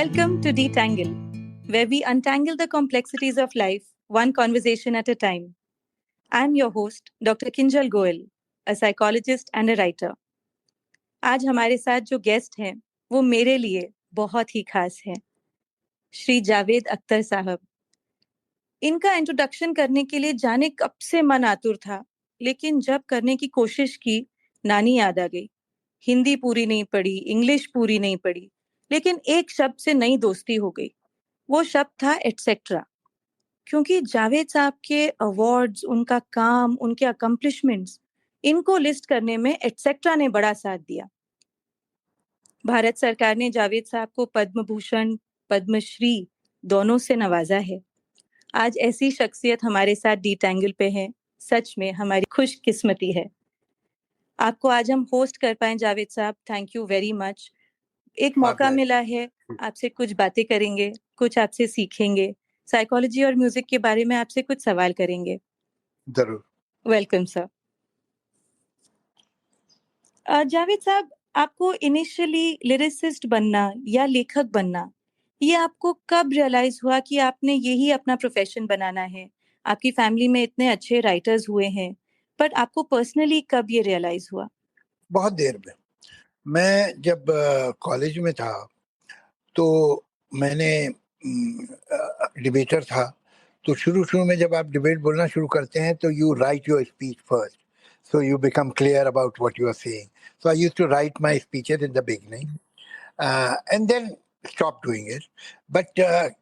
Welcome to Detangle, where we untangle the complexities of life, one conversation at a time. I'm your host, Dr. Kinjal Goel, a psychologist and a writer. आज हमारे साथ जो guest हैं, वो मेरे लिए बहुत ही खास हैं, श्री जावेद अख्तर साहब। इनका इंट्रोडक्शन करने के लिए जाने कब से मन आतुर था, लेकिन जब करने की कोशिश की, नानी याद आ गई। हिंदी पूरी नहीं पढ़ी, इंग्लिश पूरी नहीं पढ़ी, लेकिन एक शब्द से नई दोस्ती हो गई। वो शब्द था एटसेट्रा। क्योंकि जावेद साहब के अवार्ड्स, उनका काम, उनके अकम्प्लिशमेंट्स, इनको लिस्ट करने में एटसेट्रा ने बड़ा साथ दिया। भारत सरकार ने जावेद साहब को पद्म भूषण, पद्मश्री दोनों से नवाजा है। आज ऐसी शख्सियत हमारे साथ डीटैंगल पे है, सच में हमारी खुशकिस्मती है। आपको आज हम होस्ट कर पाए जावेद साहब, थैंक यू वेरी मच। एक मौका मिला है, आपसे कुछ बातें करेंगे, कुछ आपसे सीखेंगे, साइकोलॉजी और म्यूजिक के बारे में आपसे कुछ सवाल करेंगे। जरूर। Welcome sir. जावेद साहब, आपको इनिशियली लिरिसिस्ट बनना या लेखक बनना, ये आपको कब रियलाइज हुआ कि आपने यही अपना प्रोफेशन बनाना है? आपकी फैमिली में इतने अच्छे राइटर्स हुए हैं, बट आपको पर्सनली कब ये रियलाइज हुआ? बहुत देर में। मैं जब कॉलेज में था तो मैंने डिबेटर था। तो शुरू में जब आप डिबेट बोलना शुरू करते हैं तो you right your speech first, so you become clear about what you are saying. So I used to write my speeches in the beginning, and then stopped doing it, but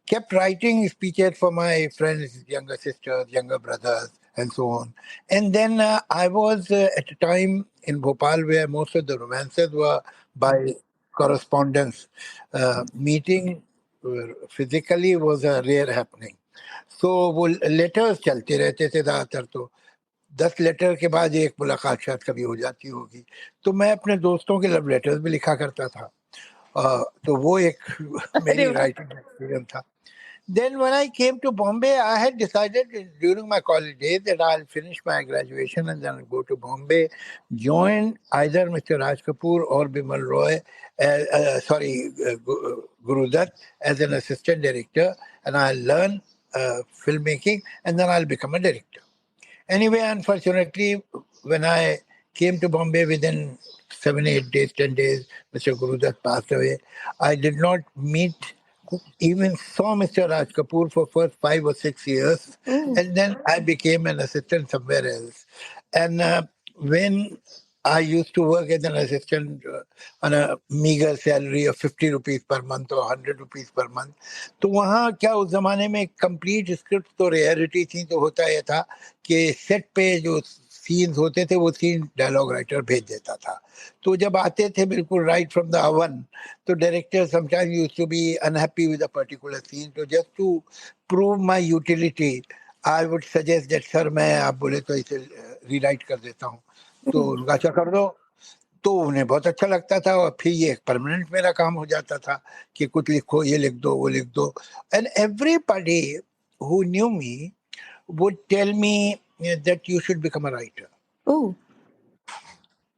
kept writing speeches for my friends, younger sisters, younger brothers, and so on. And then I was at a time in Bhopal where most of the romances were by correspondence. Meeting physically was a rare happening. So वो letters चलते रहते थे ज़्यादातर। तो 10 letter के बाद एक मुलाकात शायद कभी हो जाती होगी। तो मैं अपने दोस्तों के लव लेटर्स भी लिखा करता था। तो वो एक मेरी राइटिंग एक्सपीरियंस था। Then when I came to Bombay, I had decided during my college days that I'll finish my graduation and then I'll go to Bombay, join either Mr. Raj Kapoor or Bimal Roy, Guru Dutt as an assistant director, and I'll learn filmmaking and then I'll become a director. Anyway, unfortunately, when I came to Bombay within 7, 8 days, 10 days, Mr. Guru Dutt passed away. I did not even saw Mr. Raj Kapoor for first 5 or 6 years. And then I became an assistant somewhere else. And when I used to work as an assistant on a meager salary of 50 rupees per month or 100 rupees per month, तो वहाँ क्या उस जमाने में complete script तो rarity थी। तो होता यह था कि सेट पे जो सीन्स होते थे वो सीन डायलॉग राइटर भेज देता था। तो जब आते थे बिल्कुल राइट फ्रॉम द अवन, तो director sometimes used to be unhappy with a particular scene. तो just to prove my utility I would suggest that sir मैं आप बोले तो इसे रीराइट कर देता हूँ। तो उनका अच्छा कर दो। तो उन्हें बहुत अच्छा लगता था और फिर ये परमानेंट मेरा काम हो जाता था कि कुछ लिखो, ये लिख दो, वो लिख दो। And everybody who knew me would tell me that you should become a writer. Oh.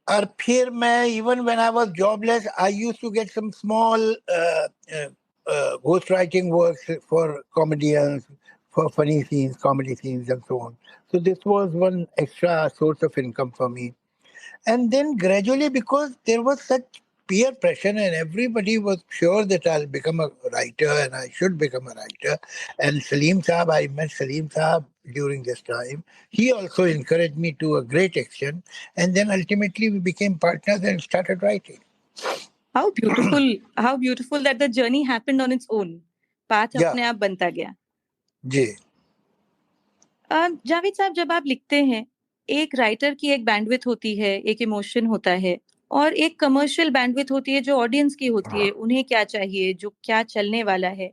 और फिर मैं even when I was jobless, I used to get some small ghost writing works for comedians, for funny scenes, comedy scenes, and so on. So this was one extra source of income for me. And then gradually, because there was such peer pressure and everybody was sure that I'll become a writer and I should become a writer. And Salim Saab, I met Salim Saab during this time. He also encouraged me to a great extent. And then ultimately we became partners and started writing. How beautiful that the journey happened on its own. Path अपने आप बनता गया। जी। जावेद साहब, जब आप लिखते हैं, एक राइटर की एक बैंडविड्थ होती है, एक इमोशन होता है, और एक कमर्शियल बैंडविड्थ होती है जो ऑडियंस की होती है, उन्हें क्या चाहिए, जो क्या चलने वाला है।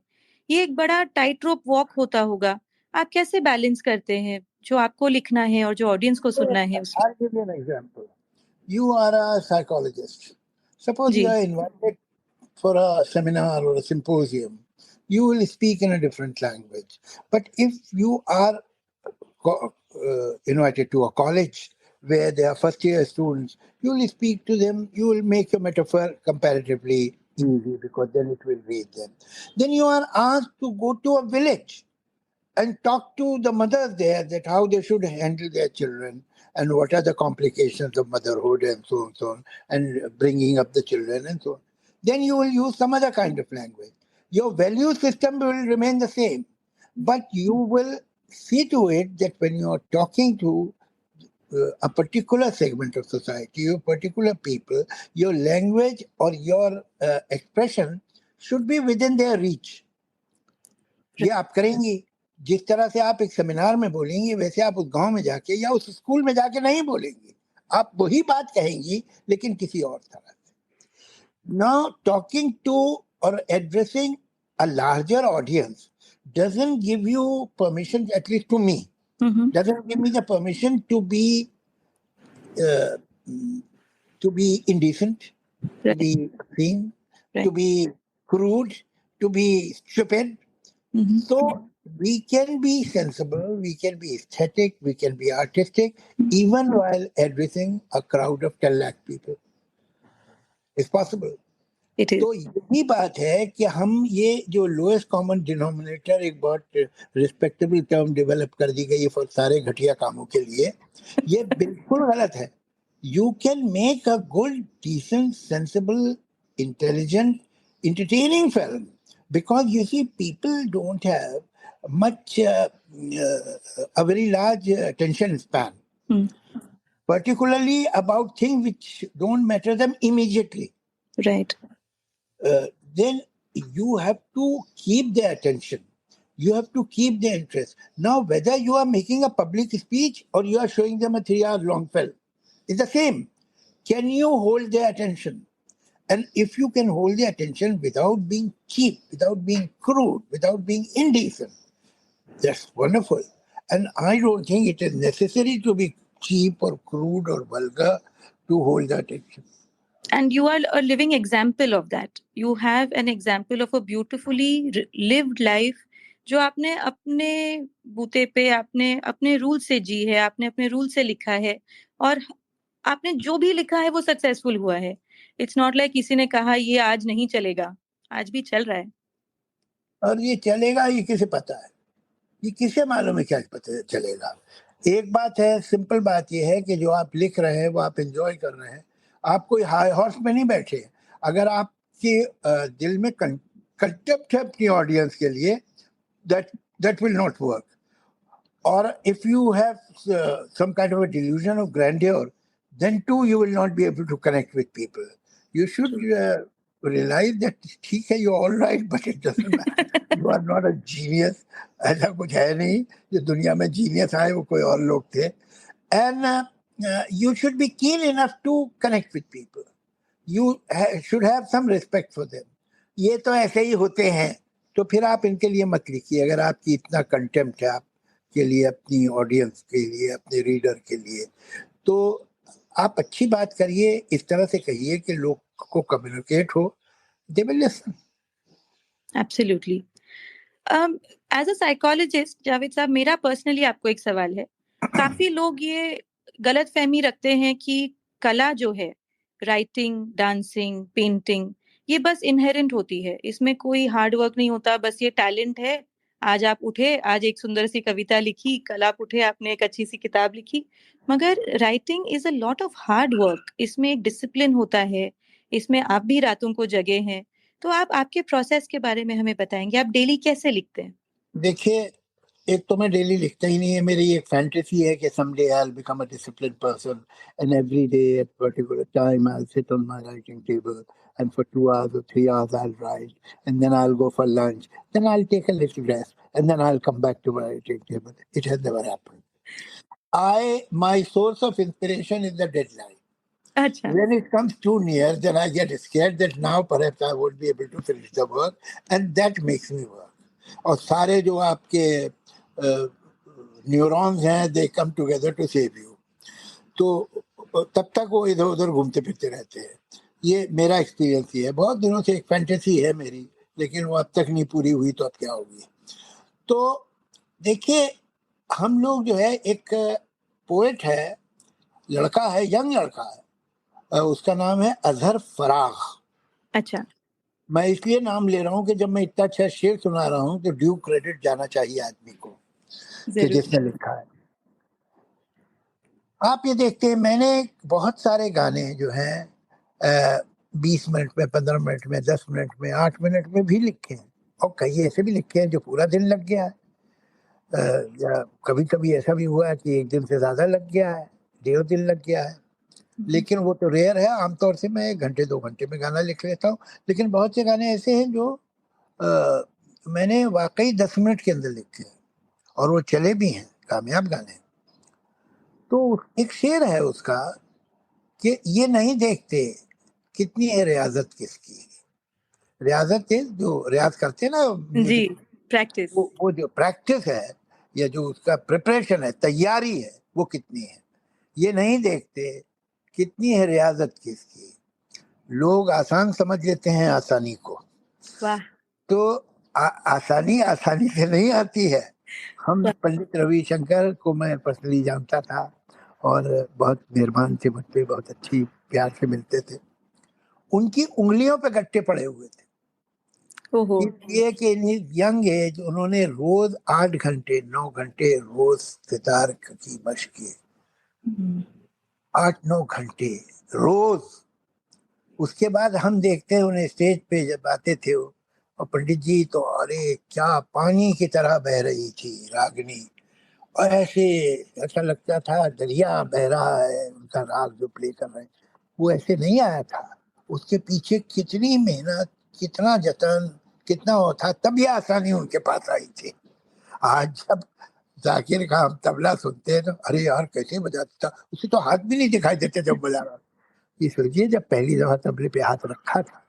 ये एक बड़ा टाइट रोप वॉक होता होगा। आप कैसे बैलेंस करते हैं जो आपको लिखना है और जो ऑडियंस को सुनना है उसमें? I'll give you an example. You are a psychologist. Suppose you are invited for a seminar or a symposium. You will speak in a different language. But if you are invited to a college where they are first year students, you will speak to them, you will make your metaphor comparatively easy because then it will reach them. Then you are asked to go to a village and talk to the mothers there that how they should handle their children and what are the complications of motherhood and so on, and bringing up the children and so on. Then you will use some other kind of language. Your value system will remain the same, but you will see to it that when you are talking to a particular segment of society, or particular people, your language or your expression should be within their reach. ये आप करेंगी, जिस तरह से आप एक seminar में बोलेंगी वैसे आप उस गांव में जाके या उस स्कूल में जाके नहीं बोलेंगी, आप वही बात कहेंगी लेकिन किसी और तरह से. Now talking to or addressing a larger audience doesn't give you permission, at least to me, doesn't give me the permission to be indecent, to be obscene, to be crude, to be stupid. So we can be sensible, we can be aesthetic, we can be artistic, even while addressing a crowd of 10 lakh people. It's possible. It is. तो यही बात है कि हम ये जो lowest common denominator एक बहुत रिस्पेक्टेबल टर्म डेवलप कर दी गई है फॉर सारे घटिया कामों के लिए, ये बिल्कुल गलत है. You can make a good, decent, sensible, intelligent, entertaining film because you see people don't have much a very large attention span, particularly about things which don't matter them immediately. Right. Then you have to keep their attention. You have to keep their interest. Now, whether you are making a public speech or you are showing them a 3-hour long film, it's the same. Can you hold their attention? And if you can hold their attention without being cheap, without being crude, without being indecent, that's wonderful. And I don't think it is necessary to be cheap or crude or vulgar to hold the attention. And you are a living example of that. You have an example of a beautifully lived life जो आपने अपने बूते पे आपने अपने rule से जी है, आपने अपने रूल से लिखा है और आपने जो भी लिखा है वो सक्सेसफुल हुआ है. इट्स नॉट लाइक किसी ने कहा ये आज नहीं चलेगा, आज भी चल रहा है. और ये चलेगा ये किसे पता है, ये किसे मालूम है क्या पता चलेगा. एक बात है, सिंपल बात ये है कि जो आप लिख रहे हैं वो आप एंजॉय कर रहे हैं. आप कोई हाई हॉर्स में नहीं बैठे. अगर आपके दिल में कंटेम्प्ट है अपनी ऑडियंस के लिए, that will not work. Or if you have some kind of a delusion of grandeur, then too you will not be able to connect with people. You should realize that ठीक है, you're all right, but it doesn't matter. You are not a genius. ऐसा कुछ है नहीं. जो दुनिया में genius आए वो कोई और लोग थे. And you should be keen enough to connect with people. You should have some respect for them. ये तो ऐसे ही होते हैं, तो फिर आप इनके लिए मत लिखिए. अगर आपकी इतना कंटेम्प्ट है आपके लिए, अपनी ऑडियंस के लिए, अपने रीडर के लिए, तो आप अच्छी बात करिए, इस तरह से कहिए कि लोग को कम्युनिकेट हो. They will listen. Absolutely. As a psychologist, Javed साहब, मेरा पर्सनली आपको एक सवाल है. काफी लोग ये गलत फहमी रखते हैं कि कला जो है, राइटिंग, डांसिंग, पेंटिंग, ये बस इनहेरेंट होती है, इसमें कोई हार्ड वर्क नहीं होता, बस ये टैलेंट है. आज आप उठे, आज एक सुंदर सी कविता लिखी, कल आप उठे, आपने एक अच्छी सी किताब लिखी. मगर writing is a lot of hard work. इसमें एक डिसिप्लिन होता है, इसमें आप भी रातों को जगे हैं. तो आप आपके प्रोसेस के बारे में हमें बताएंगे, आप डेली कैसे लिखते हैं? देखिए, एक तो मैं डेली लिखता ही नहीं है. मेरी एक फैंटेसी है कि someday I'll become a disciplined person and every day at particular time I'll sit on my writing table and for 2 hours or 3 hours I'll write, and then I'll go for lunch, then I'll take a little rest, and then I'll come back to my writing table. It has never happened. My source of inspiration is the deadline. अच्छा. When it comes too near, then I get scared that now perhaps I won't be able to finish the work, and that makes me work. और सारे जो आपके neurons हैं, they come together to save you. तो तब तक वो इधर उधर घूमते फिरते रहते हैं. ये मेरा एक्सपीरियंस ही है. बहुत दिनों से एक फैंटेसी है मेरी, लेकिन वो अब तक नहीं पूरी हुई, तो अब क्या होगी. तो देखिए, हम लोग जो है, एक पोएट है, लड़का है, यंग लड़का है, उसका नाम है अजहर फराग. अच्छा. मैं इसलिए नाम ले रहा हूँ कि जब मैं इतना अच्छा शेर सुना रहा हूँ तो ड्यू क्रेडिट जाना चाहिए आदमी को कि जरूर। जिसने लिखा है। आप ये देखते हैं, मैंने बहुत सारे गाने जो हैं 20 मिनट में, 15 मिनट में, 10 मिनट में, 8 मिनट में भी लिखे हैं, और कई ऐसे भी लिखे हैं जो पूरा दिन लग गया है। या कभी कभी ऐसा भी हुआ है कि एक दिन से ज्यादा लग गया है, 1.5 दिन लग गया है। लेकिन वो तो रेयर है। आमतौर से मैं 1 घंटे 2 घंटे में गाना लिख लेता हूँ। लेकिन बहुत से गाने ऐसे हैं जो अ, मैंने वाकई 10 मिनट के अंदर लिखे हैं, और वो चले भी हैं, कामयाब गाने। तो एक शेर है उसका कि ये नहीं देखते कितनी है रियाजत किसकी। रियाजत है जो रियाज करते हैं ना जी, म्यूजिक, प्रैक्टिस। वो जो प्रैक्टिस है या जो उसका प्रिपरेशन है, तैयारी है, वो कितनी है। ये नहीं देखते कितनी है रियाजत किसकी। लोग आसान समझ लेते हैं आसानी को। वाह। तो आसानी आसानी से नहीं आती है। हम पंडित रविशंकर को मैं पर्सनली जानता था, और बहुत मेहरबान थे मुझ पे, बहुत अच्छी प्यार से मिलते थे। उनकी उंगलियों पे गट्टे पड़े हुए थे, ओहो। इसलिए कि इन यंग एज उन्होंने रोज 8 घंटे 9 घंटे रोज सितार की मशक की। 8 9 घंटे रोज। उसके बाद हम देखते हैं उन्हें स्टेज पे जब आते थे वो, और पंडित जी तो अरे क्या पानी की तरह बह रही थी रागनी, और ऐसे ऐसा लगता था दरिया बह रहा है उनका राग जो प्ले कर रहे हैं। वो ऐसे नहीं आया था, उसके पीछे कितनी मेहनत, कितना जतन, कितना वो था, तब ये आसानी उनके पास आई थी। आज जब जाकिर का हम तबला सुनते हैं तो अरे यार कैसे बजाता था, उसे तो हाथ भी नहीं दिखाई देते जब बजा रहा। ये सोचिए जब पहली दफा तबले पे हाथ रखा था,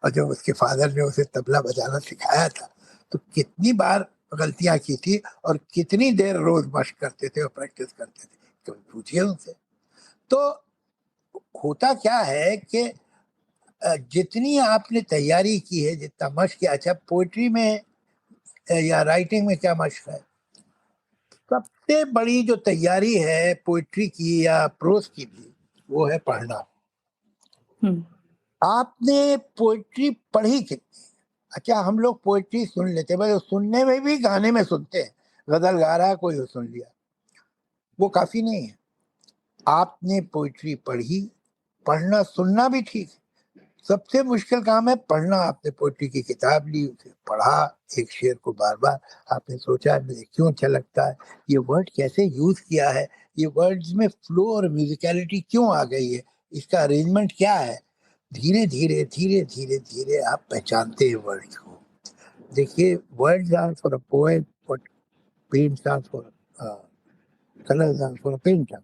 और जब उसके फादर ने उसे तबला बजाना सिखाया था, तो कितनी बार गलतियां की थी, और कितनी देर रोज मशक करते थे और प्रैक्टिस करते थे, तो पूछिए उनसे। तो होता क्या है कि जितनी आपने तैयारी की है, जितना मशक किया। अच्छा, पोइट्री में या राइटिंग में क्या मशक है? सबसे बड़ी जो तैयारी है पोइट्री की या प्रोज की भी, वो है पढ़ना। आपने पोइट्री पढ़ी कितनी? अच्छा, हम लोग पोइट्री सुन लेते हैं, बस सुनने में भी गाने में सुनते हैं, गजल गा रहा है कोई, वो सुन लिया, वो काफी नहीं है। आपने पोइट्री पढ़ी, पढ़ना सुनना भी ठीक है, सबसे मुश्किल काम है पढ़ना। आपने पोइट्री की किताब ली, उसे पढ़ा, एक शेर को बार बार आपने सोचा मुझे क्यों अच्छा लगता है, ये वर्ड कैसे यूज किया है, ये वर्ड्स में फ्लो और म्यूजिकलिटी क्यों आ गई है, इसका अरेंजमेंट क्या है। धीरे धीरे धीरे धीरे धीरे आप पहचानते हैं वर्ड्स को। देखिए, words are for a poet what paints are for colours are for a painter.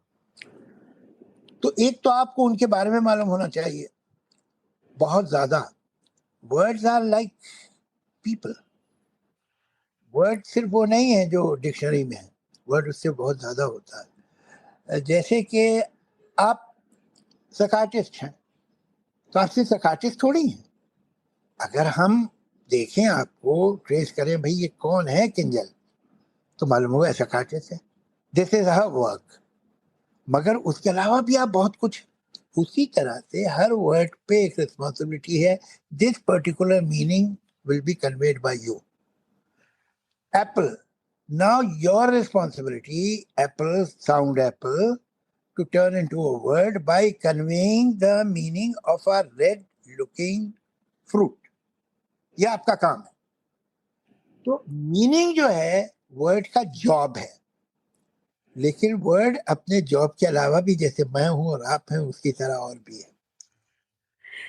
तो एक तो आपको उनके बारे में मालूम होना चाहिए बहुत ज्यादा। Words are like people. Word सिर्फ वो नहीं है जो डिक्शनरी में है, वर्ड उससे बहुत ज्यादा होता है। जैसे कि आप सकाटिस्ट हैं, तो आपसे सकाटिस्ट थोड़ी हैं। अगर हम देखें, आपको ट्रेस करें भाई ये कौन है किंजल, तो मालूम होगा सकाटिस्ट है, दिस इज हर वर्क। मगर उसके अलावा भी आप बहुत कुछ। उसी तरह से हर वर्ड पे एक रिस्पॉन्सिबिलिटी है, this particular meaning will be conveyed bye you. Apple, now your responsibility, apple, sound apple, to turn into a word by conveying the meaning of a red looking fruit. ये आपका काम है। तो meaning जो है word का job है, लेकिन वर्ड अपने जॉब के अलावा भी, जैसे मैं हूं और आप हैं, उसकी तरह और भी है।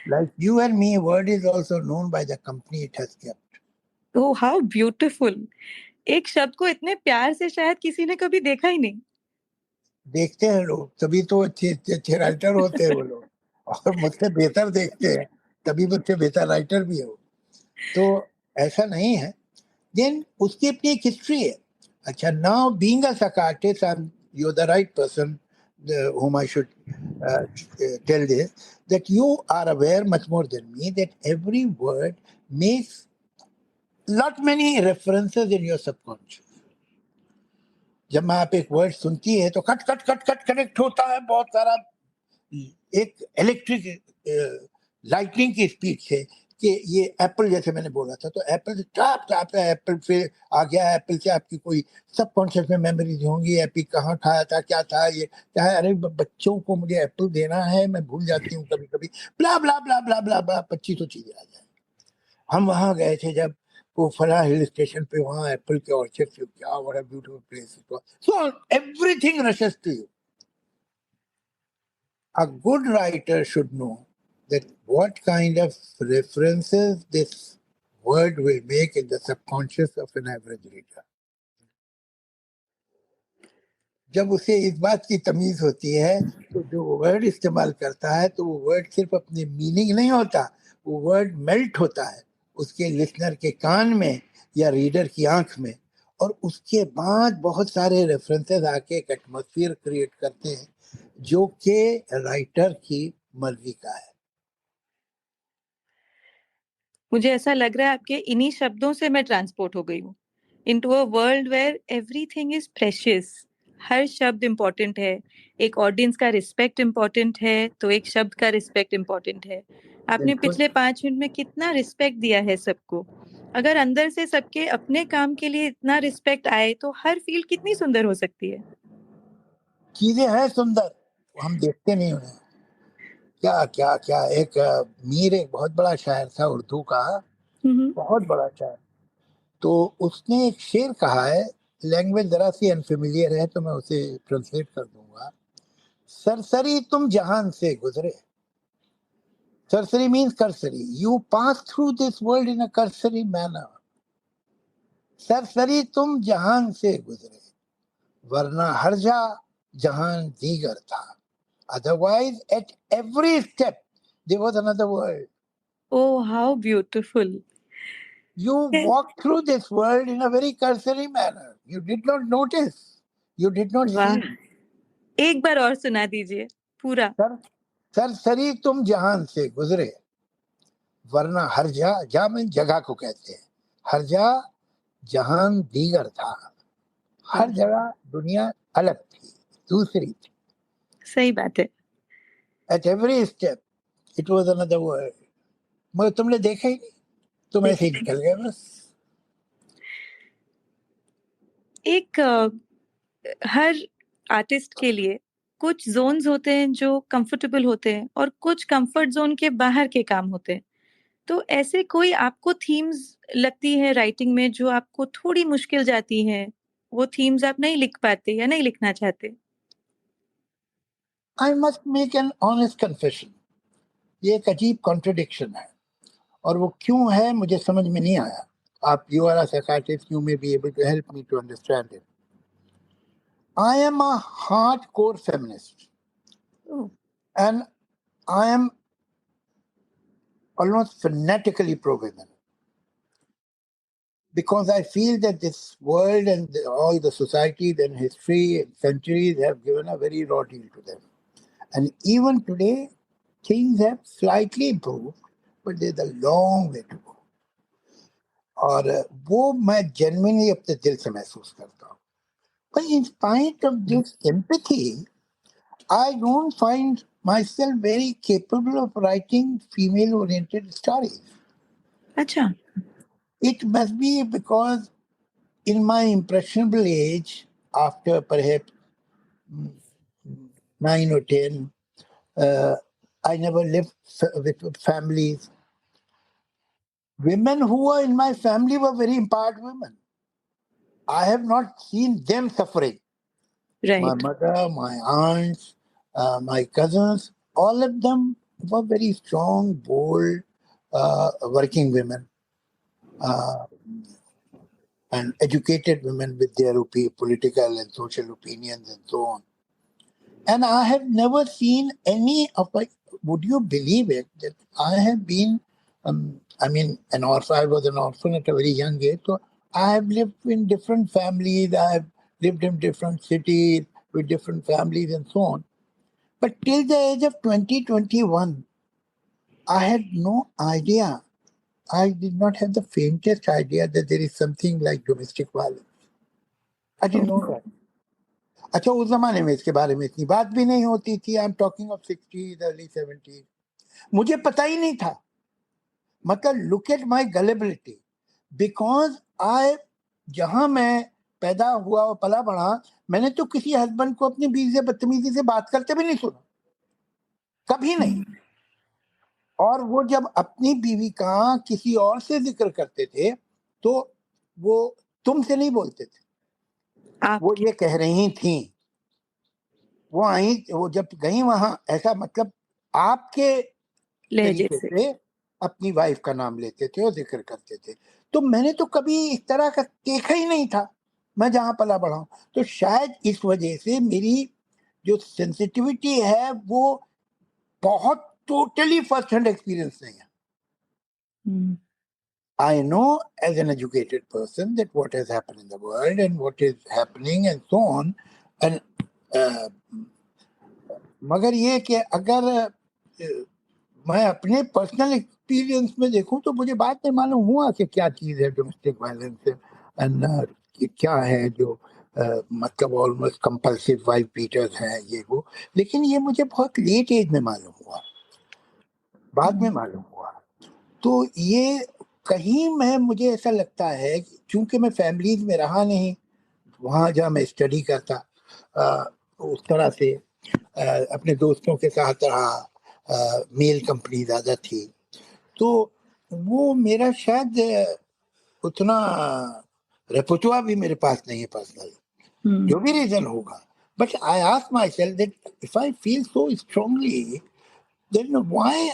Like you and me, word is also known by the company it has kept. Oh, how beautiful. एक शब्द को इतने प्यार से शायद किसी ने कभी देखा ही नहीं। देखते हैं लोग, तभी तो अच्छे अच्छे अच्छे राइटर होते हैं वो लोग, और मुझसे बेहतर देखते हैं, तभी मुझसे बेहतर राइटर भी हो। तो ऐसा नहीं है। देन उसकी अपनी एक हिस्ट्री है। अच्छा, now being a psychiatrist, you are the right person whom I should tell this, that you are aware much more than me that every word makes lot many references in your subconscious. जब मैं आप एक word सुनती है तो cut cut cut cut connect होता है बहुत सारा, एक इलेक्ट्रिक लाइटनिंग की स्पीड से, कि ये एप्पल, जैसे मैंने बोला था, तो एप्पल से टाप टाप एप्पल पे आ गया, एप्पल से आपकी कोई सबकॉन्शियस में मेमोरीज होंगी, एप्पल कहाँ खाया था, क्या था, ये क्या है, अरे बच्चों को मुझे एप्पल देना है, मैं भूल जाती हूँ कभी कभी, ब्ला ब्ला ब्ला ब्ला ब्ला ब्ला 2500 चीजें आ जाए। हम वहां गए थे जब वो फला हिल स्टेशन पे, वहां एप्पल के ऑर्चर्ड थे, क्या what a beautiful place it was, so everything rushes to you. A good writer should know that what kind of references this word will make in the subconscious of an average reader. जब उसे इस बात की तमीज होती है तो जो वर्ड इस्तेमाल करता है, तो वो वर्ड सिर्फ अपने मीनिंग नहीं होता, वो वर्ड मेल्ट होता है उसके लिसनर के कान में या रीडर की आंख में, और उसके बाद बहुत सारे रेफरेंसेस आके एक एटमॉस्फेयर क्रिएट करते हैं जो कि राइटर की मर्जी का है। मुझे ऐसा लग रहा है आपके इन्हीं शब्दों से मैं ट्रांसपोर्ट हो गई हूँ into a world where everything is precious. हर शब्द इम्पोर्टेंट है। एक ऑडियंस का रिस्पेक्ट इम्पोर्टेंट है तो एक शब्द का रिस्पेक्ट इम्पोर्टेंट है। आपने बिल्कुल। पिछले 5 मिनट में कितना रिस्पेक्ट दिया है सबको। अगर अंदर से सबके अपने काम के लिए इतना रिस्पेक्ट आए तो हर फील्ड कितनी सुंदर हो सकती है। चीजें हैं सुंदर, हम देखते नहीं उन्हें। क्या क्या क्या, एक मीर एक बहुत बड़ा शायर था उर्दू का, बहुत बड़ा शायर, तो उसने एक शेर कहा है, लैंग्वेज जरा सी अनफेमिलियर है तो मैं उसे ट्रांसलेट कर दूंगा। सरसरी तुम जहान से गुजरे, सरसरी means cursory, you pass through this world in a cursory manner, सरसरी तुम जहान से गुजरे वरना हर जा जहान दीगर था, otherwise at every step there was another world. Oh, how beautiful. You walked through this world in a very cursory manner. You did not notice. You did not वाह, see. एक बार और सुना दीजिए पूरा। सरसरी तुम जहान से गुजरे वरना हर जा में जगह को कहते हैं, हर जा जहान दीगर था, हर जगह दुनिया अलग थी, दूसरी थी। सही बात है। At every step it was another world. मगर तुमने देखा ही नहीं, तुम ऐसे ही निकल गए बस। एक हर आर्टिस्ट के लिए कुछ जोन्स होते हैं जो कंफर्टेबल होते हैं और कुछ कंफर्ट जोन के बाहर के काम होते हैं। तो ऐसे कोई आपको थीम्स लगती है राइटिंग में जो आपको थोड़ी मुश्किल जाती है, वो थीम्स आप नहीं लिख पाते या नहीं लिखना चाहते? I must make an honest confession. ये एक अजीब कॉन्ट्रडिक्शन है, और वो क्यों है मुझे समझ में नहीं आया। आप, you are a psychiatrist, you may be able to help me to understand it. I am a hardcore feminist, oh, and I am almost fanatically pro-women, because I feel that this world and all the societies and history and centuries have given a very raw deal to them. And even today, things have slightly improved, but there's a long way to go. और वो मैं genuinely अपने दिल से महसूस करता हूँ। But in spite of this empathy, I don't find myself very capable of writing female-oriented stories. अच्छा। It must be because in my impressionable age, after perhaps 9 or 10, I never lived with families. Women who were in my family were very empowered women. I have not seen them suffering. My right. mother, my aunts, my cousins, all of them were very strong, bold, working women, and educated women with their political and social opinions and so on. And I have never seen any of my, would you believe it, that I have been, an orphan. I was an orphan at a very young age. So I have lived in different families. I have lived in different cities with different families and so on. But till the age of 2021, I had no idea. I did not have the faintest idea that there is something like domestic violence. I didn't know that. अच्छा, उस जमाने में इसके बारे में इतनी बात भी नहीं होती थी। I am talking of 60s, early 70s। मुझे पता ही नहीं था। मतलब look at my gullibility, because I, जहां मैं पैदा हुआ और पला बढ़ा, मैंने तो किसी हस्बैंड को अपनी बीवी से बदतमीजी से बात करते भी नहीं सुना, कभी नहीं। और वो जब अपनी बीवी का किसी और से जिक्र करते थे तो वो तुमसे नहीं बोलते थे, वो आपके ये कह रही थी। वो आई, वो जब गई वहां, ऐसा मतलब आपके लहजे तरीके से। से अपनी वाइफ का नाम लेते थे और जिक्र करते थे। तो मैंने तो कभी इस तरह का देखा ही नहीं था, मैं जहां पला बढ़ा हूं। तो शायद इस वजह से मेरी जो सेंसिटिविटी है वो बहुत टोटली फर्स्ट हैंड एक्सपीरियंस नहीं है। हम्म, I know as an educated person that what has happened in the world and what is happening and so on. And uh, मगर ये कि अगर मैं अपने पर्सनल एक्सपीरियंस में देखूं तो मुझे बात में मालूम हुआ कि क्या चीज़ है डोमेस्टिक वायलेंस एंड क्या है जो मतलब ऑलमोस्ट कंपल्सिव वाइफ बीटर्स हैं ये वो। लेकिन ये मुझे बहुत लेट एज में मालूम हुआ, बाद में मालूम हुआ। तो ये कहीं मैं, मुझे ऐसा लगता है कि चूंकि मैं फैमिलीज में रहा नहीं, वहाँ जहाँ मैं स्टडी करता उस तरह से अपने दोस्तों के साथ रहा, मेल कंपनी ज़्यादा थी, तो वो मेरा शायद उतना रेपुटुआ भी मेरे पास नहीं है पर्सनल, जो भी रीजन होगा। But I ask myself that if I feel so strongly then why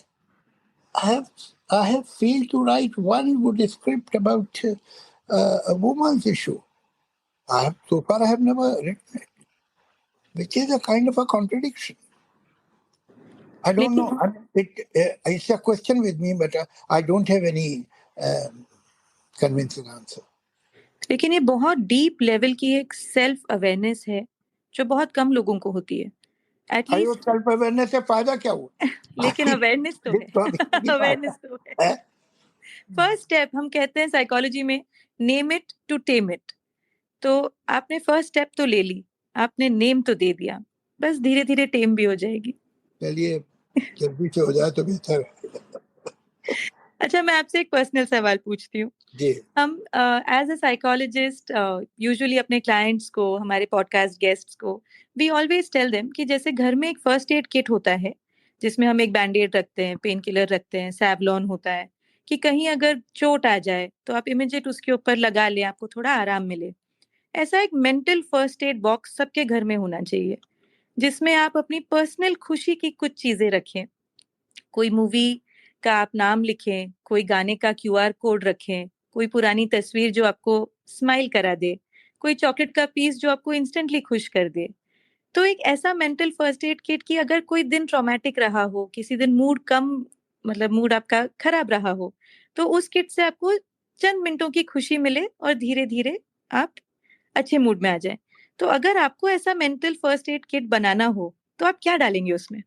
I have failed to write one good script about a woman's issue. So far I have never written it, which is a kind of a contradiction. I don't know. It's a question with me, but I don't have any convincing answer. लेकिन ये बहुत deep level की एक self awareness है जो बहुत कम लोगों को होती है, एटलीस्ट। सेल्फ अवेयरनेस से फायदा क्या हुआ? लेकिन अवेयरनेस तो है। अवेयरनेस तो है। फर्स्ट स्टेप हम कहते हैं साइकोलॉजी में, name it to tame it. तो आपने फर्स्ट स्टेप तो ले ली, आपने नेम तो दे दिया, बस धीरे धीरे टेम भी हो जाएगी। चलिए जल्दी से हो जाए तो बेहतर है। अच्छा, मैं आपसे एक पर्सनल सवाल पूछती हूँ। जी। हम एज अ साइकोलॉजिस्ट यूजुअली अपने क्लाइंट्स को, हमारे पॉडकास्ट गेस्ट्स को, वी ऑलवेज टेल देम कि जैसे घर में एक फर्स्ट एड किट होता है जिसमें हम एक बैंडेड रखते हैं, पेन किलर रखते हैं, सैवलॉन होता है, कि कहीं अगर चोट आ जाए तो आप इमीडिएट उसके ऊपर लगा लें, आपको थोड़ा आराम मिले। ऐसा एक मेंटल फर्स्ट एड बॉक्स सबके घर में होना चाहिए जिसमें आप अपनी पर्सनल खुशी की कुछ चीजें रखें। कोई मूवी का आप नाम लिखें, कोई गाने का क्यूआर कोड रखें, कोई पुरानी तस्वीर जो आपको स्माइल करा दे, कोई चॉकलेट का पीस जो आपको इंस्टेंटली खुश कर दे। तो एक ऐसा मेंटल फर्स्ट एड किट कि अगर कोई दिन ट्रॉमेटिक रहा हो, किसी दिन मूड कम, मतलब मूड आपका खराब रहा हो, तो उस किट से आपको चंद मिनटों की खुशी मिले और धीरे धीरे आप अच्छे मूड में आ जाए। तो अगर आपको ऐसा मेंटल फर्स्ट एड किट बनाना हो तो आप क्या डालेंगे उसमें?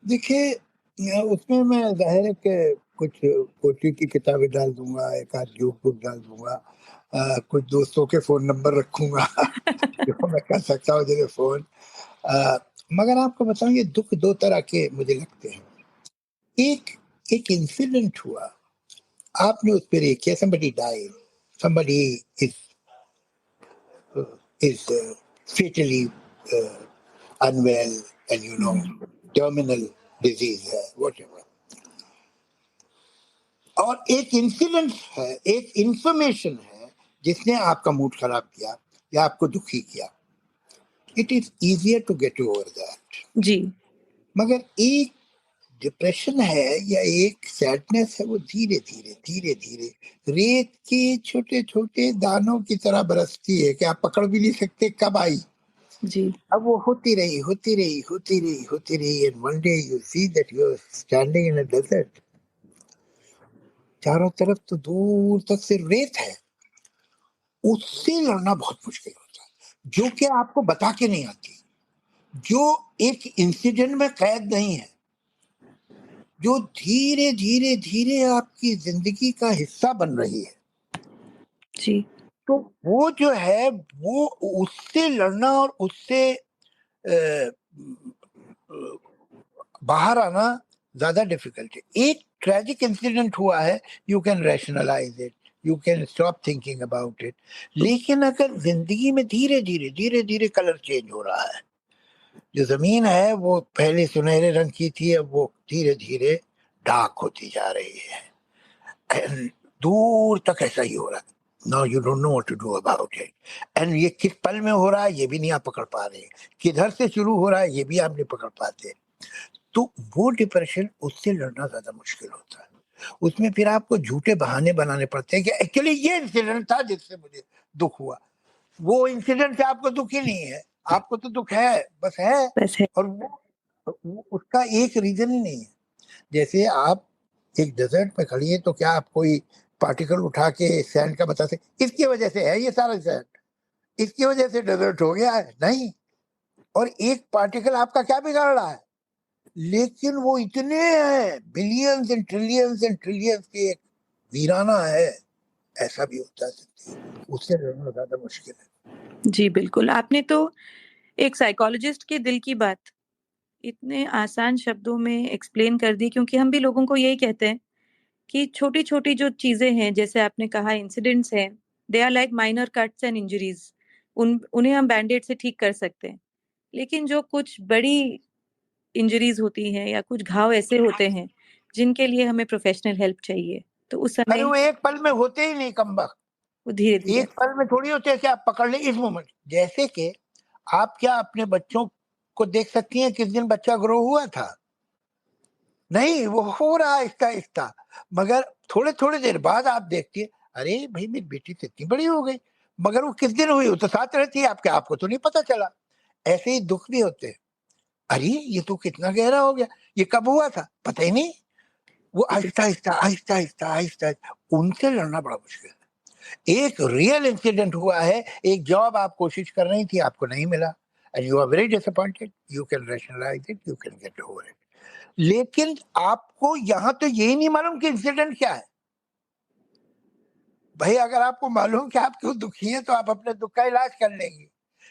देखिए उसमें मैं जाहिर है कि कुछ पोथी की किताबें डाल दूंगा, एक आध जोक बुक डाल दूंगा, कुछ दोस्तों के फोन नंबर रखूंगा जो मैं कर सकता हूँ जैसे फोन। मगर आपको बताऊं ये दुख दो तरह के मुझे लगते हैं। एक एक इंसिडेंट हुआ, आपने उस पर एक किया, somebody died, somebody is fatally unwell and terminal disease है whatever। और एक इंसिडेंट है, एक इंफॉर्मेशन है जिसने आपका मूड खराब किया या आपको दुखी किया। It is easier to get over that. जी। मगर एक डिप्रेशन है या एक सैडनेस है, वो धीरे धीरे धीरे धीरे रेत के छोटे छोटे दानों की तरह बरसती है कि आप पकड़ भी नहीं सकते कब आई। जी। अब वो होती रही होती रही होती रही होती रही and one day you see that you are standing in a desert. चारों तरफ तो दूर तक से रेत है। उससे लड़ना बहुत मुश्किल होता है, जो कि आपको बता के नहीं आती, जो एक इंसिडेंट में कैद नहीं है, जो धीरे धीरे धीरे आपकी जिंदगी का हिस्सा बन रही है। जी। तो वो जो है वो उससे लड़ना और उससे बाहर आना ज्यादा डिफिकल्ट है। एक ट्रेजिक इंसिडेंट हुआ है, you can rationalise it, you can stop thinking about it. लेकिन अगर जिंदगी में धीरे धीरे कलर चेंज हो रहा है, जो जमीन है वो पहले सुनहरे रंग की थी, अब वो धीरे धीरे डार्क होती जा रही है, and दूर तक ऐसा ही हो रहा है। Now you don't know what to do about it, and ये किस पल में हो रहा है ये भी नहीं आप पकड़ पा रहे, किधर से शुरू हो रहा है ये भी आप नहीं पकड़ पाते। तो वो डिप्रेशन, उससे लड़ना ज्यादा मुश्किल होता है। उसमें फिर आपको झूठे बहाने बनाने पड़ते हैं कि एक्चुअली ये इंसिडेंट था जिससे मुझे दुख हुआ। वो इंसिडेंट से आपको दुख ही नहीं है, आपको तो दुख है, बस है। बस है। और वो उसका एक रीजन ही नहीं है। जैसे आप एक डेजर्ट में खड़ी है, तो क्या आप कोई पार्टिकल उठा के सैंड का बता सकते इसकी वजह से है ये सारा सैंड, इसकी वजह से डेजर्ट हो गया है? नहीं। और एक पार्टिकल आपका क्या बिगाड़ रहा है? लेकिन वो इतने हैं, बिलियंस एंड ट्रिलियंस के एक वीराना है, ऐसा भी होता है। उससे लड़ना ज्यादा मुश्किल है। जी बिल्कुल, आपने तो एक साइकोलॉजिस्ट के दिल की बात इतने आसान शब्दों में एक्सप्लेन कर दी, क्योंकि हम भी लोगों को यही कहते हैं कि छोटी-छोटी जो चीजें हैं, जैसे आपने कहा इंसिडेंट्स हैं, they are like minor cuts and injuries, उन्हें हम बैंडेड से ठीक कर सकते हैं। लेकिन जो कुछ बड़ी इंजरीज होती हैं या कुछ घाव ऐसे होते हैं जिनके लिए हमें प्रोफेशनल हेल्प चाहिए, तो उस अरे समय वो एक पल में होते ही नहीं कमबख्त, वो धीरे-धीरे एक पल में थोड़ी होते हैं कि आप पकड़ लें इस मोमेंट। जैसे कि आप क्या अपने बच्चों को देख सकती हैं किस दिन बच्चा ग्रो हुआ था? नहीं, वो हो रहा है आहिस्ता-आहिस्ता, मगर थोड़े-थोड़े देर बाद आप देखती हैं, अरे भई मेरी बेटी तो इतनी बड़ी हो गई, मगर वो किस दिन हुई? वो तो साथ रहती है आपके, आपको तो नहीं पता चला। ऐसे ही दुःख भी होते हैं। अरे! ये तो कितना गहरा हो गया, ये कब हुआ था? पता ही नहीं। वो आहिस्ता-आहिस्ता, आहिस्ता-आहिस्ता, आहिस्ता-आहिस्ता उनसे लड़ना बड़ा मुश्किल है। एक रियल इंसिडेंट हुआ है, एक जॉब आप कोशिश कर रही थी, आपको नहीं मिला, and you are very disappointed, you can rationalize it, you can get over it. लेकिन आपको यहाँ तो यही नहीं मालूम कि इंसिडेंट क्या है। भाई अगर आपको मालूम कि आप क्यों दुखी हैं, तो आप अपने दुःख का इलाज कर लेंगी।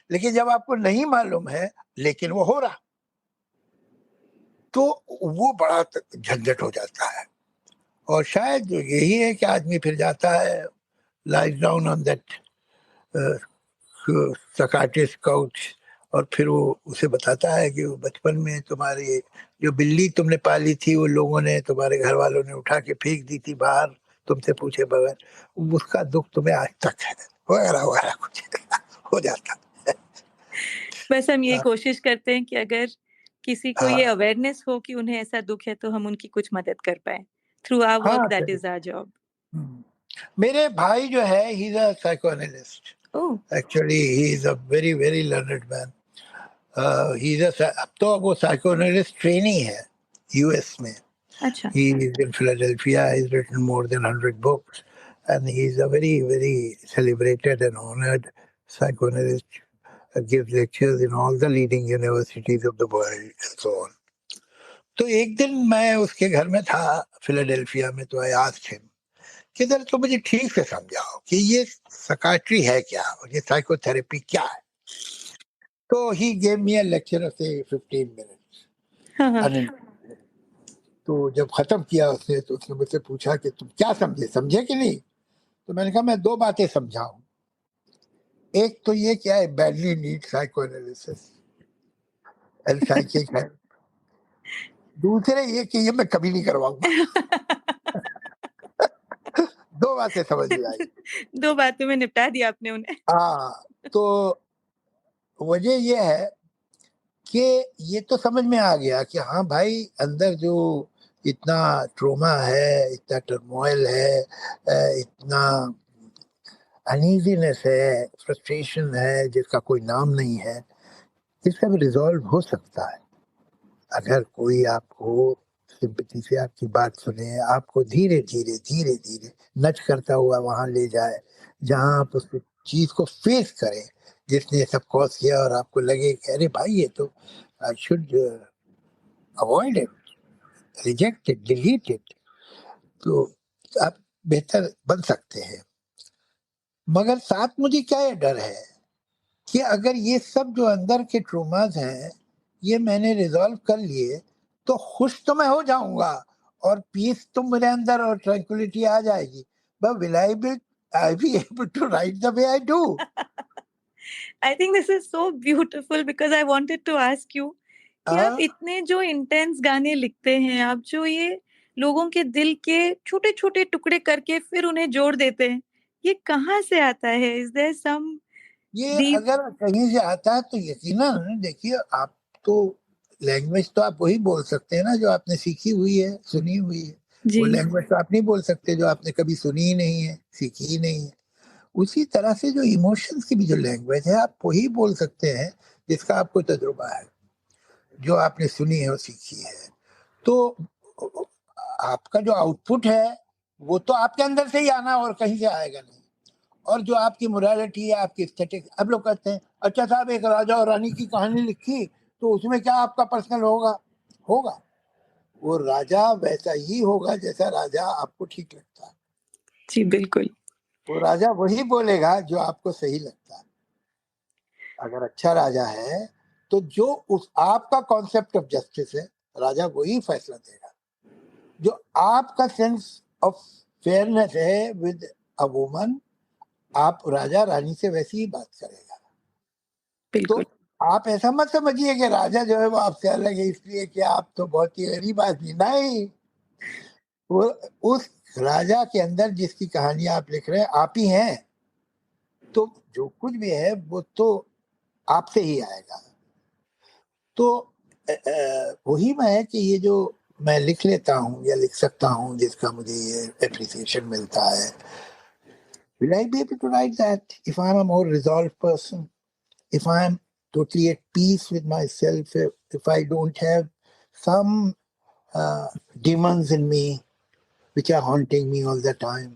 लेकिन जब आपको नहीं मालूम है, लेकिन वो हो रहा, तो वो बड़ा झंझट हो जाता है। और शायद यही है कि आदमी फिर जाता है, lies down on that psychiatrist couch, और फिर वो उसे बताता है कि वो बचपन में तुम्हारी जो बिल्ली तुमने पाली थी, वो लोगों ने, तुम्हारे घर वालों ने उठा के फेंक दी थी बाहर तुमसे पूछे बगैर, उसका दुख तुम्हें आज तक है, वगैरह वगैरह कुछ हो जाता बस हम ये है। कोशिश करते हैं कि अगर किसी को ये हाँ अवेयरनेस हो कि उन्हें ऐसा दुःख है, तो हम उनकी कुछ मदद कर पाएँ। थ्रू आवर वर्क हाँ दैट सही। Is our job. मेरे भाई जो है, he is a psychoanalyst, oh! Actually he is a very very learned man. He is अब तो वो साइकोएनालिस्ट ट्रेनी है यूएस में। अच्छा। He is in Philadelphia. He's written more than 100 books, and he's a very, very celebrated and honored psychoanalyst. Gives lectures in all the leading universities of the world, and so on. तो एक दिन मैं उसके घर में था Philadelphia में, तो आई आस्क्ड हिम कि जरा तो मुझे ठीक से समझाओ कि ये साइकियाट्री है क्या और ये साइकोथेरेपी क्या है। तो he gave me a lecture of से 15 हाँ, हाँ। मिनट्स। तो जब खत्म किया उसने, तो उसने मुझसे पूछा कि तुम क्या समझे, समझे कि नहीं? तो मैंने कहा मैं दो बातें समझा हूं। एक तो ये क्या है, badly need psycho analysis and psychic है। दूसरे ये कि ये मैं कभी नहीं करवाऊंगा। दो बातें समझ में आई। 2 बातों में निपटा दिया आपने उन्हें। हाँ, तो वजह ये है कि ये तो समझ में आ गया कि हाँ भाई, अंदर जो इतना ट्रोमा है, इतना टर्मोइल है, इतना अनईजीनेस है, फ्रस्ट्रेशन है जिसका कोई नाम नहीं है, इसका भी रिजॉल्व हो सकता है अगर कोई आपको सिंपैथी से आपकी बात सुने, आपको धीरे धीरे धीरे धीरे नच करता हुआ वहां ले जाए जहां आप उस चीज को फेस करें जिसने ये सब कॉज किया, और आपको लगे कि अरे भाई ये तो I should avoid it, reject it, delete it, तो आप बेहतर बन सकते हैं। मगर साथ मुझे क्या ये डर है कि अगर ये सब जो अंदर के ट्रोमास हैं, ये मैंने रिजॉल्व कर लिए, तो खुश तो मैं हो जाऊंगा और पीस तो मेरे अंदर और ट्रैंक्विलिटी आ जाएगी, but will I be able to write the way I do? I think this is so beautiful because I wanted to ask you कि आप इतने जो इंटेंस गाने लिखते हैं, आप जो ये लोगों के दिल के छोटे छोटे टुकड़े करके फिर उन्हें जोड़ देते हैं, ये कहाँ से आता है? Is there some ये deep? अगर कहीं से आता है तो यकीनन, देखिए आप तो लैंग्वेज तो आप वही बोल सकते हैं ना जो आपने सीखी हुई है, सुनी हुई है। जी वो लैंग्वेज तो आप नहीं बोल सकते जो आपने कभी सुनी ही नहीं है, सीखी ही नहीं है। उसी तरह से जो इमोशंस की भी जो लैंग्वेज है, आप वही बोल सकते हैं जिसका आपको तजुर्बा है, जो आपने सुनी है और सीखी है। तो आपका जो आउटपुट है वो तो आपके अंदर से ही आना और कहीं से आएगा नहीं। और जो आपकी मोरालिटी है, आपकी एस्थेटिक, अब लोग कहते हैं अच्छा साहब एक राजा और रानी की कहानी लिखी तो उसमें क्या आपका पर्सनल होगा? होगा, वो राजा वैसा ही होगा जैसा राजा आपको ठीक लगता है। जी बिल्कुल। वो राजा वही बोलेगा जो आपको सही लगता है। अगर अच्छा राजा है तो जो उस आपका कॉन्सेप्ट ऑफ जस्टिस है, राजा वही फैसला देगा। जो आपका सेंस ऑफ फेयरनेस है विद अ वुमन, आप राजा रानी से वैसी ही बात करेगा। तो बिल्कुल। आप ऐसा मत समझिए कि राजा जो है वो आपसे अलग है इसलिए कि आप तो बहुत ही गरीब आदमी, नहीं। वो उस राजा के अंदर जिसकी कहानी आप लिख रहे हैं आप ही हैं, तो जो कुछ भी है वो तो आपसे ही आएगा। तो वही मैं है कि ये जो मैं लिख लेता हूँ या लिख सकता हूँ जिसका मुझे ये एप्रिसिएशन मिलता है, will I be able to write that if I'm a more resolved person, if I'm totally at peace with myself, if I don't have some demons in me which are haunting me all the time,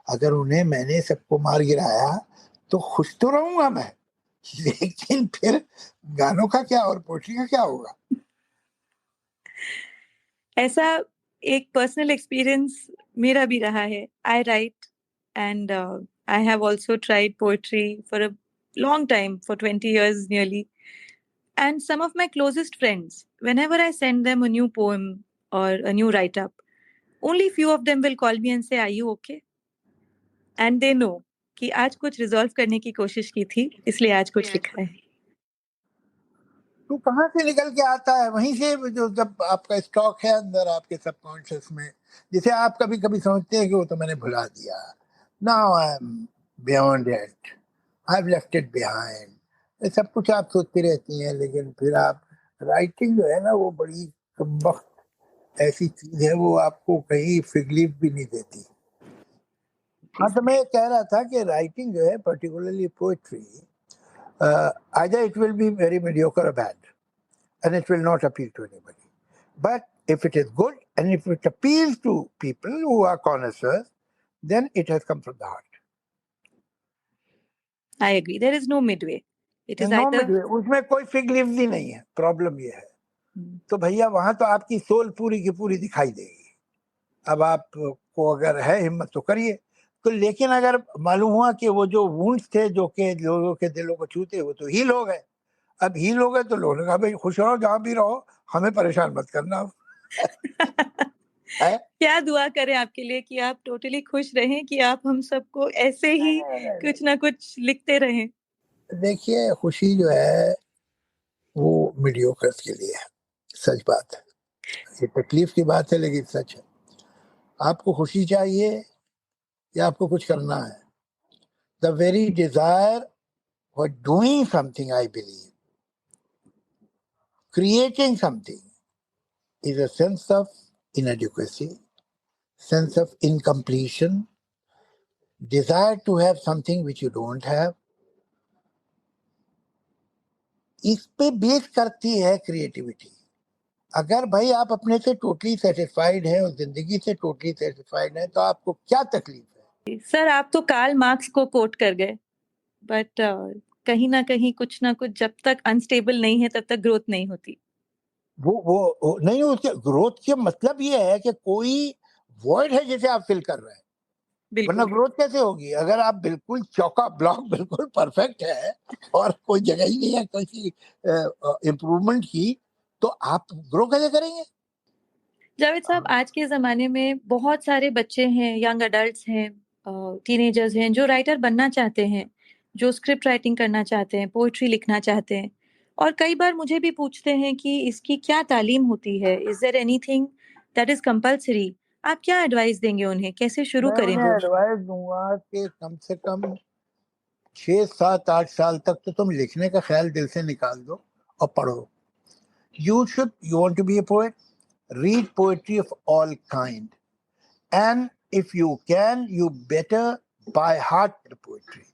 अगर उन्हें मैंने सबको मार गिराया तो खुश तो रहूंगा मैं, लेकिन फिर गानों का क्या और पोट्री का क्या होगा? ऐसा एक पर्सनल एक्सपीरियंस मेरा भी रहा है। I write and I have also tried poetry for a long time, for 20 years nearly. And some of my closest friends, whenever I send them a new poem or a new write up, only few of them will call me and say, "Are you okay?" And they know कि आज कुछ resolve करने की कोशिश की थी, इसलिए आज कुछ लिखा है। तो कहाँ से निकल के आता है? वहीं से जो जब आपका स्टॉक है अंदर आपके सबकॉन्शियस में, जिसे आप कभी कभी समझते हैं कि वो तो मैंने भुला दिया, now I am beyond it, I have left it behind, ये सब कुछ आप सोचती रहती हैं। लेकिन फिर आप राइटिंग जो है ना वो बड़ी कमबख्त ऐसी चीज है, वो आपको कहीं फिगलीफ भी नहीं देती। हाँ, तो मैं कह रहा था कि राइटिंग जो है particularly poetry, either it will be very mediocre or bad, and it will not appeal to anybody. But if it is good and if it appeals to people who are connoisseurs, then it has come from the heart. I agree. There is no midway. It is No either midway, उसमें कोई fig leaves ही नहीं है। Problem ये है। तो भैया वहां तो आपकी सोल पूरी की पूरी दिखाई देगी। अब आपको अगर है हिम्मत तो करिए। तो लेकिन अगर मालूम हुआ कि वो जो वुंड्स थे जो कि लोगों के दिलों को छूते, वो तो हील हो गए। अब हील हो गए तो लोगों ने कहा भाई खुश रहो जहां भी रहो, हमें परेशान मत करना। है? क्या दुआ करें आपके लिए कि आप टोटली खुश रहें, कि आप हम सबको ऐसे ही कुछ ना कुछ लिखते रहें। देखिए खुशी जो है वो मीडियोकर्स के लिए है, सच बात है। ये तकलीफ की बात है लेकिन सच है। आपको खुशी चाहिए या आपको कुछ करना है? The very desire for doing something, I believe creating something, is a sense of inadequacy, sense of incompletion, desire to have something which you don't have. इस पे बेस करती है क्रिएटिविटी। अगर भाई आप अपने से टोटली सेटिस्फाइड हैं और जिंदगी से टोटली सेटिस्फाइड हैं तो आपको क्या तकलीफ है? सर आप तो कार्ल मार्क्स को कोट कर गए, बट कहीं ना कहीं कुछ ना कुछ जब तक अनस्टेबल नहीं है तब तक ग्रोथ नहीं होती। वो नहीं, उसके ग्रोथ के मतलब ये है कि कोई वॉइड है जिसे आप फिल कर रहे हैं, वरना बिल्कुल। ग्रोथ कैसे होगी? अगर आप बिल्कुल चौका ब्लॉक बिल्कुल परफेक्ट है और कोई जगह ही नहीं है किसी इम्प्रूवमेंट की, तो आप ग्रो कैसे करेंगे? जावेद साहब, आज के ज़माने में बहुत सारे बच्चे हैं, यंग अडल्ट्स हैं, टीनेजर्स हैं जो राइटर बनना चाहते हैं, जो स्क्रिप्ट राइटिंग करना चाहते हैं, पोएट्री लिखना चाहते हैं, और कई बार मुझे भी पूछते हैं कि इसकी क्या तालीम होती है, is there anything that is compulsory? आप क्या एडवाइस देंगे उन्हें, कैसे शुरू मैं करें उन्हें वो? एडवाइस दूंगा कि कम से कम 6, 7, 8 साल तक तो तुम लिखने का ख्याल दिल से निकाल दो और पढ़ो. You want to be a poet? Read poetry of all kind. And if you can, you better by heart the poetry.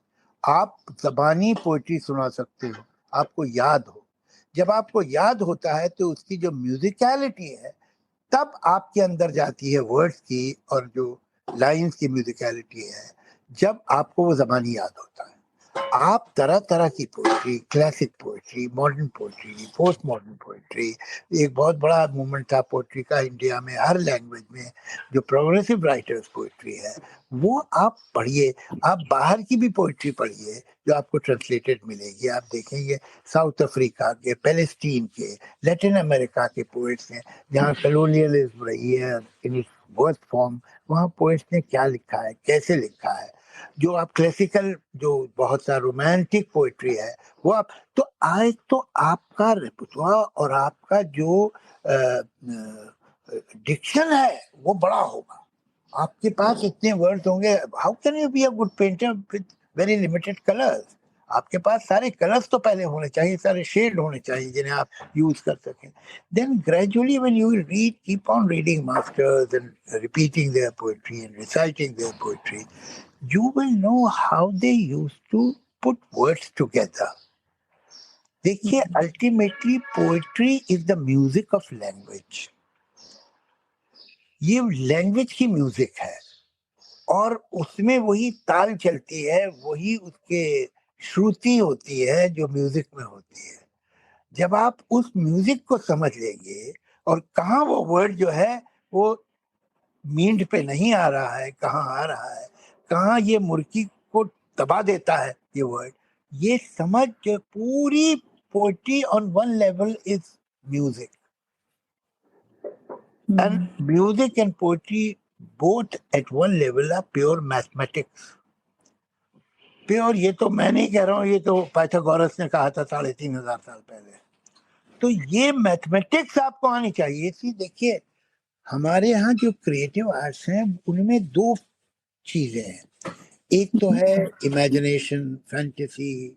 आप ज़बानी पोइट्री सुना सकते हो, आपको याद हो. जब आपको याद होता है तो उसकी जो म्यूजिकलिटी है तब आपके अंदर जाती है वर्ड्स की, और जो लाइंस की म्यूजिकलिटी है जब आपको वो ज़बानी याद होता है. आप तरह तरह की poetry, classic poetry, modern poetry, post modern poetry, एक बहुत बड़ा मूवमेंट था पोइट्री का इंडिया में, हर लैंग्वेज में जो प्रोग्रेसिव राइटर्स पोइट्री है वो आप पढ़िए. आप बाहर की भी पोइट्री पढ़िए जो आपको ट्रांसलेटेड मिलेगी. आप देखेंगे साउथ अफ्रीका के, पैलेस्टीन के, लैटिन अमेरिका के पोइट्स हैं जहाँ कॉलोनियलिज्म रही है इन इट्स वर्स्ट फॉर्म, वहाँ पोइट्स ने क्या लिखा है, कैसे लिखा है. जो आप क्लासिकल, जो बहुत सा रोमांटिक पोइट्री है वो आप, तो आज तो आपका रेपुटवा और आपका जो डिक्शन है वो बड़ा होगा. आपके पास इतने वर्ड्स होंगे. How can you be a good painter with very limited colours? आपके पास सारे कलर्स तो पहले होने चाहिए, सारे शेड होने चाहिए जिन्हें आप यूज कर सकें. Then gradually when you read, keep on reading masters and repeating their poetry and reciting their poetry, you will know how they used to put words together. देखिए, ultimately poetry is the music of language. ये language की music है और उसमें वही ताल चलती है, वही उसके श्रुति होती है जो म्यूजिक में होती है. जब आप उस म्यूजिक को समझ लेंगे और कहाँ वो वर्ड जो है वो मींड पे नहीं आ रहा है, कहाँ आ रहा है, कहाँ ये मुर्गी को दबा देता है ये वर्ड, ये समझ पूरी poetry on one level is music. And music and poetry both at one level are pure mathematics. Pure, ये तो मैं नहीं कह रहा हूँ, ये तो पाइथागोरस ने कहा था 3500 साल पहले. तो ये मैथमेटिक्स आपको आनी चाहिए थी. देखिए, हमारे यहाँ जो क्रिएटिव आर्ट्स हैं उनमें दो चीजें हैं. एक तो है imagination, fantasy,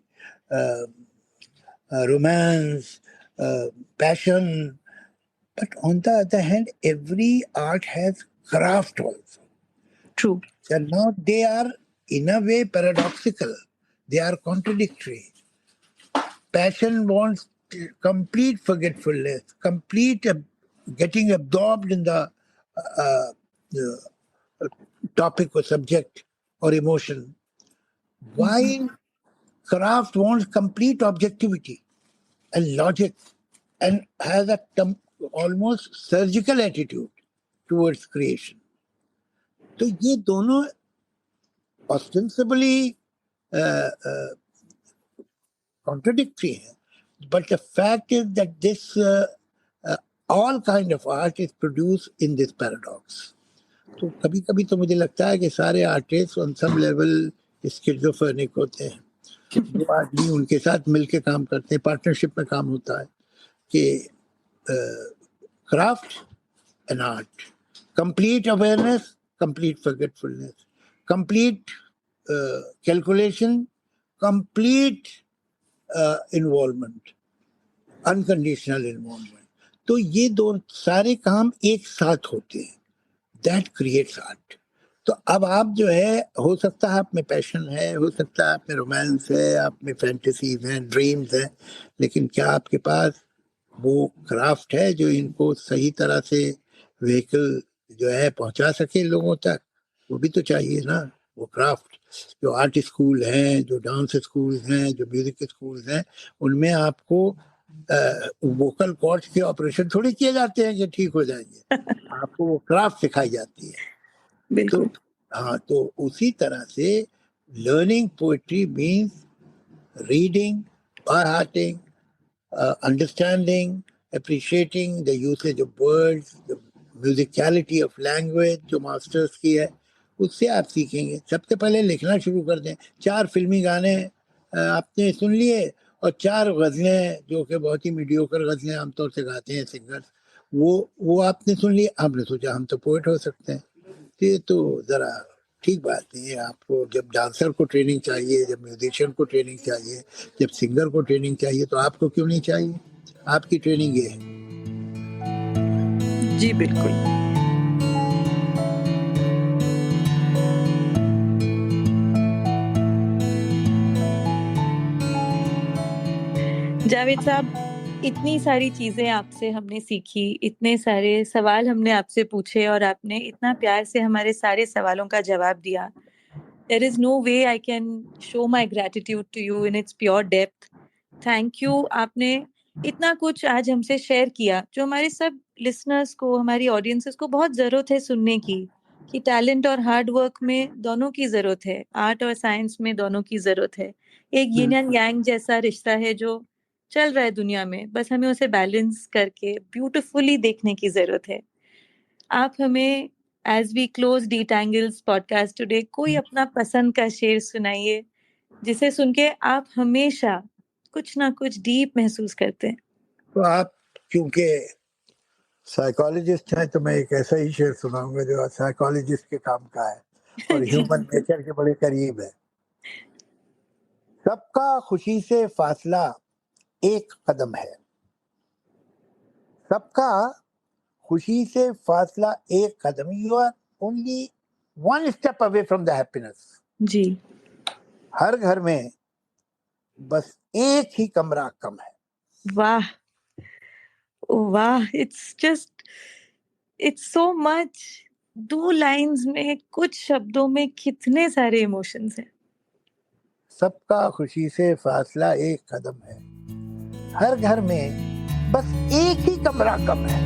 romance, passion, but on the other hand every art has craft also. True. So now they are in a way paradoxical, they are contradictory. Passion wants complete forgetfulness, complete getting absorbed in the topic or subject or emotion, while craft wants complete objectivity and logic and has a almost surgical attitude towards creation. तो ये दोनों ostensibly contradictory हैं, but the fact is that this all kind of art is produced in this paradox. तो कभी कभी तो मुझे लगता है कि सारे artist on some level schizophrenic होते हैं. जो आदमी उनके साथ मिलके काम करते हैं, पार्टनरशिप में काम होता है कि craft and art, complete awareness, complete forgetfulness, complete calculation, complete involvement, unconditional involvement. तो ये दो सारे काम एक साथ होते हैं. That creates art. तो अब आप जो है, हो सकता है आप में पैशन है, हो सकता है आप में रोमांस है, आप में फैंटेसीज हैं, ड्रीम्स हैं, लेकिन क्या आपके पास वो क्राफ्ट है जो इनको सही तरह से व्हीकल जो है पहुंचा सके लोगों तक? वो भी तो चाहिए ना. वो क्राफ्ट, जो आर्ट स्कूल हैं, जो डांस स्कूल हैं, जो म्यूजिक स्कूल हैं, उनमें आपको वोकल कॉर्ड्स के ऑपरेशन थोड़ी किए जाते हैं कि ठीक हो जाएंगे. आपको वो क्राफ्ट सिखाई जाती है. बिल्कुल. तो हाँ, तो उसी तरह से learning poetry means reading, by hearting, understanding, appreciating the usage of words, the musicality of language जो मास्टर्स की है उससे आप सीखेंगे। सबसे पहले लिखना शुरू कर दें। 4 फिल्मी गाने आपने सुन लिए और 4 गज़लें जो कि बहुत ही मीडियोकर गज़लें आमतौर से गाते हैं सिंगर्स, वो आपने सुन लिए। आपने सोचा हम तो पोएट हो सकते हैं। ये तो ज़रा ठीक बात नहीं है। आपको जब डांसर को ट्रेनिंग चाहिए, जब म्यूजिशियन को ट्रेनिंग चाहिए, जब सिंगर को ट्रेनिंग चाहिए, तो आपको क्यों नहीं चाहिए? आपकी ट्रेनिंग ये है। जी बिल्कुल। जावेद साहब, इतनी सारी चीजें आपसे हमने सीखी, इतने सारे सवाल हमने आपसे पूछे और आपने इतना प्यार से हमारे सारे सवालों का जवाब दिया। There is no way I can show my gratitude to you in its pure depth. Thank you. आपने इतना कुछ आज हमसे शेयर किया जो हमारे सब लिसनर्स को, हमारी ऑडियंसेस को बहुत जरूरत है सुनने की, कि टैलेंट और हार्ड वर्क में दोनों की जरूरत है, आर्ट और साइंस में दोनों की जरूरत है। एक यिन एंड यांग जैसा रिश्ता है जो चल रहा है दुनिया में, बस हमें उसे बैलेंस करके ब्यूटिफुली देखने की जरूरत है। आप हमें as we close Detangles podcast today कोई अपना पसंद का शेर सुनाइए जिसे सुन के आप हमेशा कुछ ना कुछ डीप महसूस करते हैं। तो आप क्योंकि साइकोलॉजिस्ट हैं तो मैं एक ऐसा ही शेर सुनाऊंगा जो साइकोलॉजिस्ट के काम का है और ह्यूमन नेचर के बड़े करीब है। सबका खुशी से फासला एक कदम है, सबका खुशी से फासला एक कदम। You are only 1 step away from the happiness. जी। हर घर में बस एक ही कमरा कम है। वाह वाह, इट्स सो मच। 2 लाइंस में, कुछ शब्दों में कितने सारे इमोशंस हैं। सबका खुशी से फासला एक कदम है, हर घर में बस एक ही कमरा कम है।